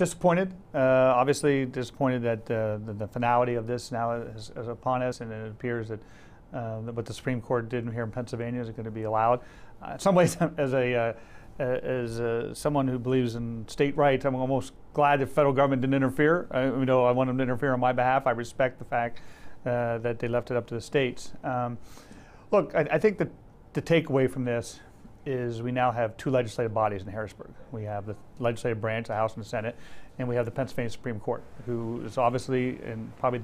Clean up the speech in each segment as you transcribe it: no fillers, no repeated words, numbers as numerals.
Disappointed, obviously disappointed that the finality of this now is upon us, and it appears that what the Supreme Court did here in Pennsylvania is going to be allowed. In some ways, as someone who believes in state rights, I'm almost glad the federal government didn't interfere. Even though I want them to interfere on my behalf, I respect the fact that they left it up to the states. Look, I think that the takeaway from this is we now have two legislative bodies in Harrisburg. We have the legislative branch, the House and the Senate, and we have the Pennsylvania Supreme Court, who is obviously and probably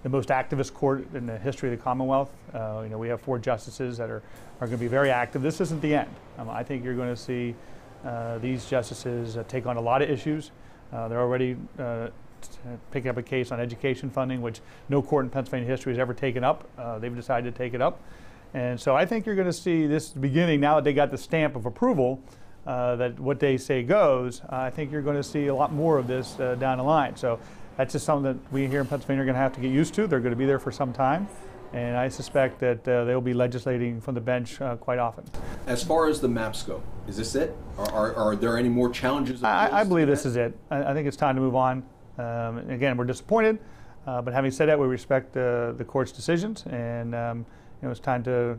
the most activist court in the history of the Commonwealth. We have 4 justices that are going to be very active. This isn't the end. I think you're going to see these justices take on a lot of issues. They're already picking up a case on education funding, which no court in Pennsylvania history has ever taken up. They've decided to take it up. And so I think you're going to see this beginning, now that they got the stamp of approval, that what they say goes. I think you're going to see a lot more of this down the line. So that's just something that we here in Pennsylvania are going to have to get used to. They're going to be there for some time. And I suspect that they'll be legislating from the bench quite often. As far as the maps go, is this it? Are there any more challenges? I believe this is it. I think it's time to move on. Again, we're disappointed, but having said that, we respect the court's decisions, and it's time to,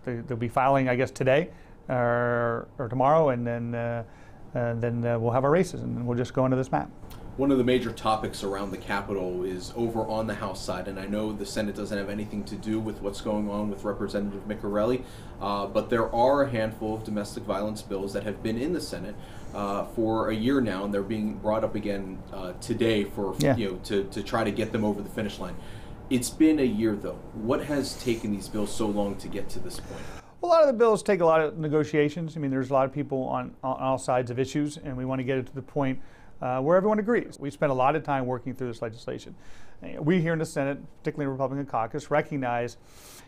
they'll be filing, I guess, today or tomorrow, and then we'll have our races, and we'll just go into this map. One of the major topics around the Capitol is over on the House side, and I know the Senate doesn't have anything to do with what's going on with Representative Miccarelli, but there are a handful of domestic violence bills that have been in the Senate for a year now, and they're being brought up again today for to try to get them over the finish line. It's been a year, though. What has taken these bills so long to get to this point? Well, a lot of the bills take a lot of negotiations. I mean, there's a lot of people on all sides of issues, and we want to get it to the point where everyone agrees. We spent a lot of time working through this legislation. We here in the Senate, particularly the Republican caucus, recognize,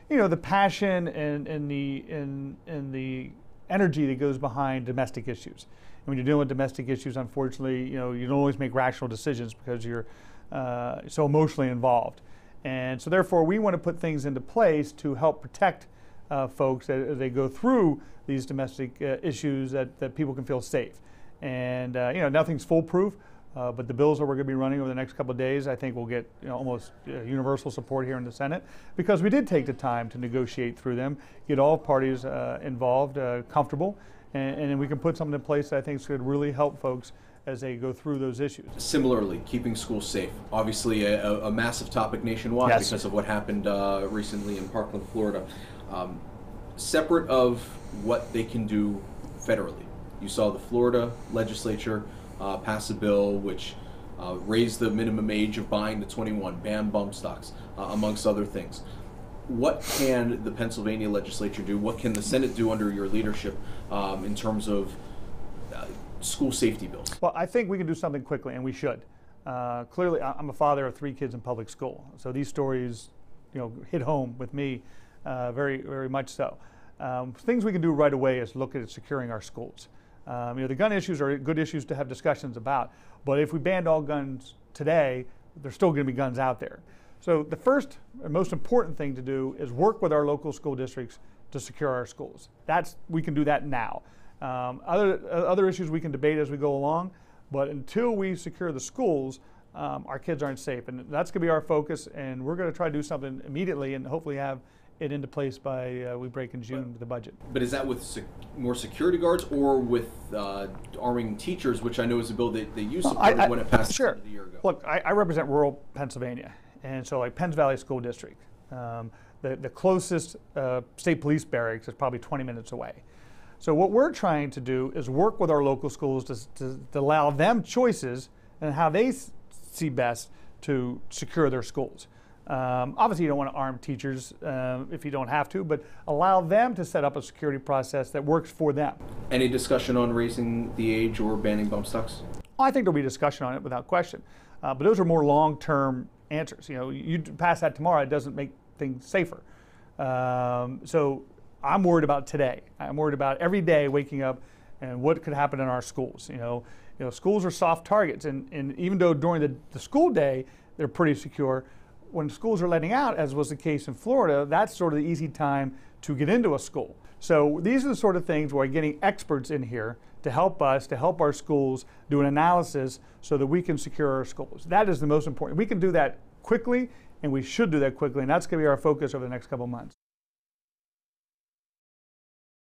the passion and the energy that goes behind domestic issues. And when you're dealing with domestic issues, unfortunately, you don't always make rational decisions because you're so emotionally involved. And so therefore, we want to put things into place to help protect folks as they go through these domestic issues, that people can feel safe. And nothing's foolproof, but the bills that we're going to be running over the next couple of days, I think will get almost universal support here in the Senate, because we did take the time to negotiate through them, get all parties involved comfortable, and then we can put something in place that I think is going to really help folks as they go through those issues. Similarly, keeping schools safe, obviously a massive topic nationwide because of what happened recently in Parkland, Florida. Separate of what they can do federally, you saw the Florida legislature pass a bill which raised the minimum age of buying to 21, ban bump stocks, amongst other things. What can the Pennsylvania legislature do? What can the Senate do under your leadership in terms of school safety bills? Well, I think we can do something quickly, and we should. Clearly, I'm a father of 3 kids in public school, so these stories, hit home with me very, very much so. Things we can do right away is look at securing our schools. The gun issues are good issues to have discussions about, but if we banned all guns today, there's still going to be guns out there. So the first and most important thing to do is work with our local school districts to secure our schools. We can do that now. Other issues we can debate as we go along, but until we secure the schools, our kids aren't safe, and that's going to be our focus, and we're going to try to do something immediately and hopefully have it into place by we break in June the budget. But is that with more security guards or with arming teachers, which I know is a bill that you supported when it passed a year ago? Look, I represent rural Pennsylvania, and so like Penns Valley School District, the closest state police barracks is probably 20 minutes away. So what we're trying to do is work with our local schools to allow them choices and how they see best to secure their schools. Obviously, you don't want to arm teachers if you don't have to, but allow them to set up a security process that works for them. Any discussion on raising the age or banning bump stocks? I think there'll be discussion on it without question, but those are more long-term answers. You pass that tomorrow, it doesn't make things safer. So I'm worried about today. I'm worried about every day waking up and what could happen in our schools. Schools are soft targets, and even though during the school day they're pretty secure, when schools are letting out, as was the case in Florida, that's sort of the easy time to get into a school. So these are the sort of things where getting experts in here to help us, to help our schools do an analysis so that we can secure our schools. That is the most important. We can do that quickly, and we should do that quickly, and that's going to be our focus over the next couple of months.